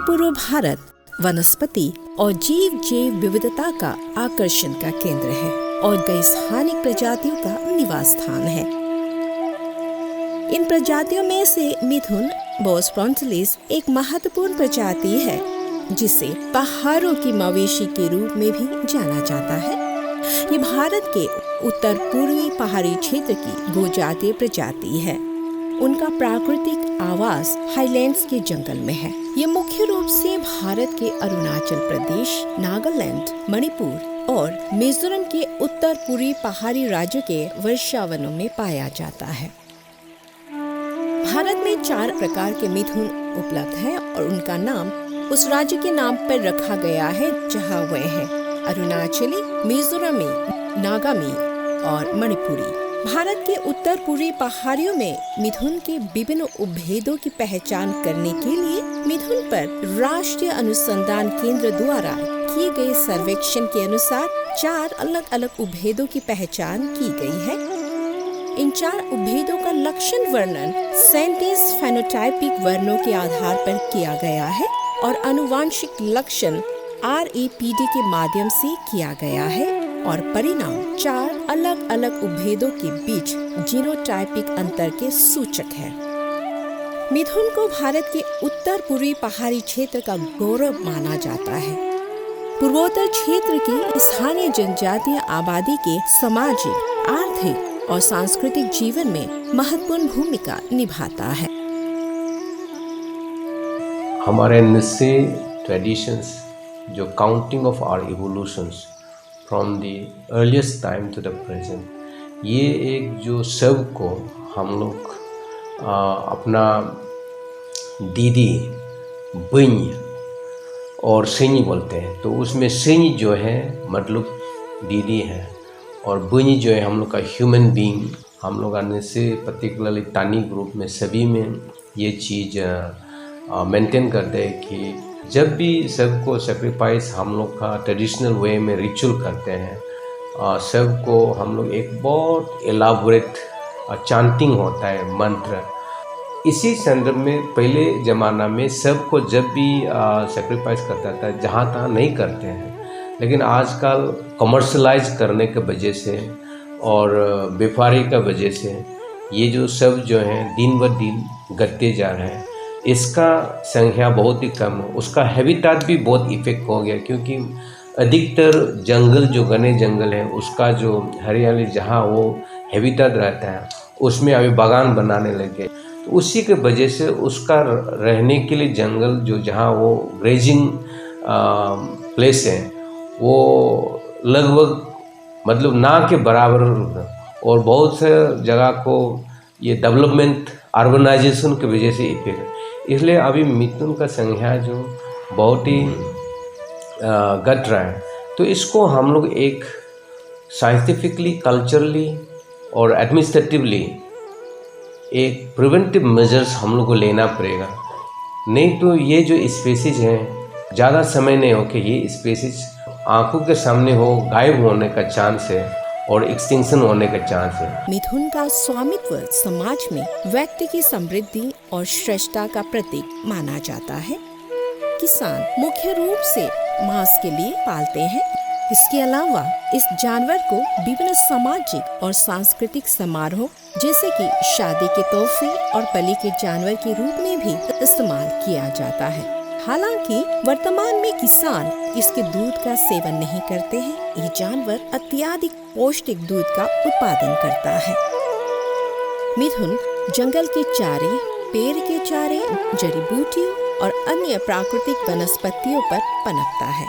पूर्व भारत वनस्पति और जीव जैव विविधता का आकर्षण का केंद्र है और कई स्थानिक प्रजातियों का निवास स्थान है। इन प्रजातियों में से मिथुन बोस फ्रंटिलिस एक महत्वपूर्ण प्रजाति है, जिसे पहाड़ों की मवेशी के रूप में भी जाना जाता है। ये भारत के उत्तर पूर्वी पहाड़ी क्षेत्र की गोजातीय प्रजाति है। उनका प्राकृतिक आवास हाईलैंड्स के जंगल में है। ये मुख्य रूप से भारत के अरुणाचल प्रदेश, नागालैंड, मणिपुर और मिजोरम के उत्तर पूर्वी पहाड़ी राज्यों के वर्षावनों में पाया जाता है। भारत में 4 प्रकार के मिथुन उपलब्ध हैं और उनका नाम उस राज्य के नाम पर रखा गया है जहां वे हैं: अरुणाचली, मिजोरमी, नागामी और मणिपुरी। भारत के उत्तर पूर्वी पहाड़ियों में मिथुन के विभिन्न उपभेदों की पहचान करने के लिए मिथुन पर राष्ट्रीय अनुसंधान केंद्र द्वारा किए गए सर्वेक्षण के अनुसार 4 अलग अलग उपभेदों की पहचान की गई है। इन 4 उपभेदों का लक्षण वर्णन 37 फेनोटाइपिक वर्णों के आधार पर किया गया है और आनुवांशिक लक्षण RAPD के माध्यम से किया गया है और परिणाम 4 अलग अलग उपभेदों के बीच जीनोटाइपिक अंतर के सूचक है। मिथुन को भारत के उत्तर पूर्वी पहाड़ी क्षेत्र का गौरव माना जाता है। पूर्वोत्तर क्षेत्र की स्थानीय जनजातीय आबादी के सामाजिक, आर्थिक और सांस्कृतिक जीवन में महत्वपूर्ण भूमिका निभाता है। हमारे निस्से ट्रेडिशंस जो counting of our evolutions from the earliest time to the present, ये एक जो सब को हम लोग अपना दीदी, बहन और सेनी बोलते हैं। तो उसमें सेनी जो है मतलब दीदी है और बहनी जो है हम लोग का ह्यूमन बीइंग। हम लोग आने से पर्टिकुलरली तानी ग्रुप में सभी में ये चीज़ मेंटेन करते हैं कि जब भी सबको सेक्रीफाइस हम लोग का ट्रेडिशनल वे में रिचुअल करते हैं, सबको हम लोग एक बहुत एलाबोरेट चांटिंग होता है मंत्र। इसी संदर्भ में पहले ज़माना में सबको जब भी सेक्रीफाइस करता था, जहाँ तहाँ नहीं करते हैं, लेकिन आजकल कमर्शलाइज करने के वजह से और व्यापारी का वजह से ये जो सब जो है दिन ब दिन घटते जा रहे हैं। इसका संख्या बहुत ही कम है, उसका हैबिटेट भी बहुत इफेक्ट हो गया, क्योंकि अधिकतर जंगल जो घने जंगल है उसका जो हरियाली जहाँ वो हैबिटेट रहता है उसमें अभी बागान बनाने लगे। तो उसी के वजह से उसका रहने के लिए जंगल जो जहाँ वो ग्रेजिंग प्लेस है वो लगभग मतलब ना के बराबर, और बहुत से जगह को ये डेवलपमेंट अर्बनाइजेशन की वजह से इफेक्ट। इसलिए अभी मिथुन का संख्या जो बहुत ही घट रहा है। तो इसको हम लोग एक साइंटिफिकली, कल्चरली और एडमिनिस्ट्रेटिवली एक प्रिवेंटिव मेजर्स हम लोग को लेना पड़ेगा, नहीं तो ये जो स्पीसीज हैं ज़्यादा समय नहीं हो कि ये स्पीसीज आंखों के सामने हो गायब होने का चांस है और एक्सटिंक्शन होने का चांस है। मिथुन का स्वामित्व समाज में व्यक्ति की समृद्धि और श्रेष्ठता का प्रतीक माना जाता है। किसान मुख्य रूप से मांस के लिए पालते हैं। इसके अलावा इस जानवर को विभिन्न सामाजिक और सांस्कृतिक समारोह जैसे कि शादी के तोहफे और बलि के जानवर के रूप में भी इस्तेमाल किया जाता है। हालांकि वर्तमान में किसान इसके दूध का सेवन नहीं करते हैं। ये जानवर अत्यधिक पौष्टिक दूध का उत्पादन करता है। मिथुन जंगल के चारे, पेड़ के चारे, जड़ी बूटियों और अन्य प्राकृतिक वनस्पतियों पर पनपता है।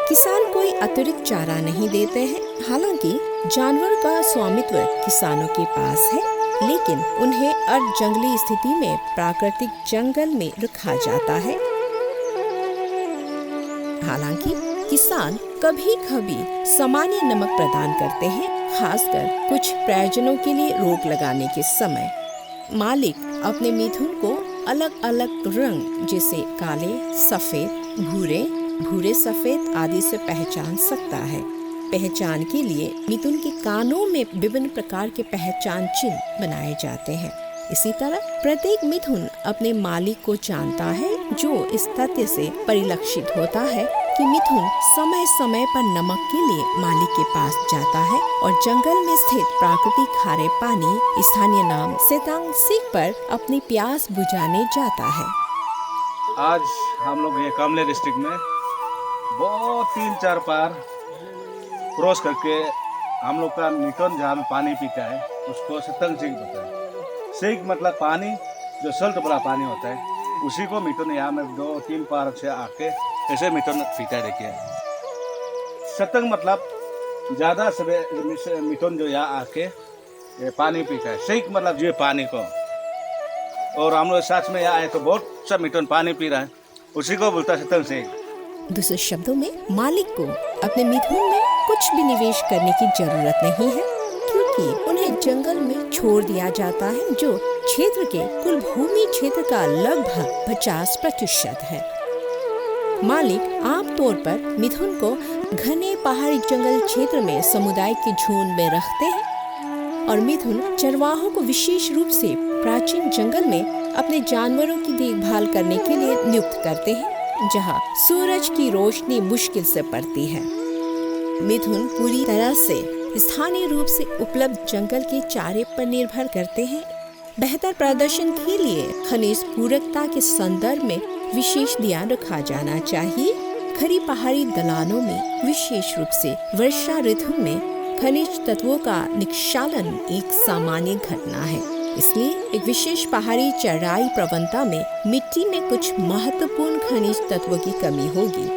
किसान कोई अतिरिक्त चारा नहीं देते हैं। हालांकि जानवर का स्वामित्व किसानों के पास है, लेकिन उन्हें अर्ध जंगली स्थिति में प्राकृतिक जंगल में रखा जाता है। हालांकि किसान कभी कभी सामान्य नमक प्रदान करते हैं, खासकर कुछ प्रयोजनों के लिए रोक लगाने के समय। मालिक अपने मिथुन को अलग अलग रंग जैसे काले, सफेद, भूरे, भूरे सफेद आदि से पहचान सकता है। पहचान के लिए मिथुन के कानों में विभिन्न प्रकार के पहचान चिन्ह बनाए जाते हैं। इसी तरह प्रत्येक मिथुन अपने मालिक को जानता है, जो इस तथ्य से परिलक्षित होता है कि मिथुन समय समय पर नमक के लिए मालिक के पास जाता है और जंगल में स्थित प्राकृतिक खारे पानी, स्थानीय नाम सेतांग सीक पर अपनी प्यास बुझाने जाता है। आज हम लोग ये कामले डिस्ट्रिक्ट में बहुत 3-4 पार क्रॉस करके हम लोग का मिथुन जहाँ में पानी पीता है उसको सेतांग सीक बोलता है। सीक मतलब पानी, जो सल्ट वाला पानी होता है, उसी को मिथुन यहाँ में 2-3 पार से आके ऐसे मिथुन पीता है। देखिए, सेतांग मतलब ज़्यादा सभी मिथुन जो यहाँ आके ये पानी पीता है। सीक मतलब जो पानी को, और हम लोग साथ में यहाँ आए तो बहुत सा मिथुन पानी पी रहा है, उसी को बोलता है सेतांग सीक। दूसरे शब्दों में मालिक को अपने मिथुन में कुछ भी निवेश करने की जरूरत नहीं है, क्योंकि उन्हें जंगल में छोड़ दिया जाता है, जो क्षेत्र के कुल भूमि क्षेत्र का लगभग 50% है। मालिक आमतौर पर मिथुन को घने पहाड़ी जंगल क्षेत्र में समुदाय के झुंड में रखते हैं और मिथुन चरवाहों को विशेष रूप से प्राचीन जंगल में अपने जानवरों की देखभाल करने के लिए नियुक्त करते हैं, जहां सूरज की रोशनी मुश्किल से पड़ती है। मिथुन पूरी तरह से स्थानीय रूप से उपलब्ध जंगल के चारे पर निर्भर करते हैं। बेहतर प्रदर्शन के लिए खनिज पूरकता के संदर्भ में विशेष ध्यान रखा जाना चाहिए। खड़ी पहाड़ी ढलानों में विशेष रूप से वर्षा ऋतु में खनिज तत्वों का निक्षालन एक सामान्य घटना है, इसलिए एक विशेष पहाड़ी चराई प्रवणता में मिट्टी में कुछ महत्वपूर्ण खनिज तत्वों की कमी होगी।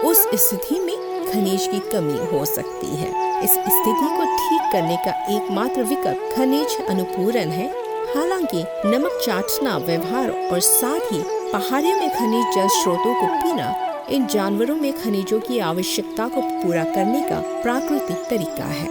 उस स्थिति में खनिज की कमी हो सकती है। इस स्थिति को ठीक करने का एकमात्र विकल्प खनिज अनुपूरण है। हालांकि नमक चाटना व्यवहार और साथ ही पहाड़ियों में खनिज जल स्रोतों को पीना इन जानवरों में खनिजों की आवश्यकता को पूरा करने का प्राकृतिक तरीका है।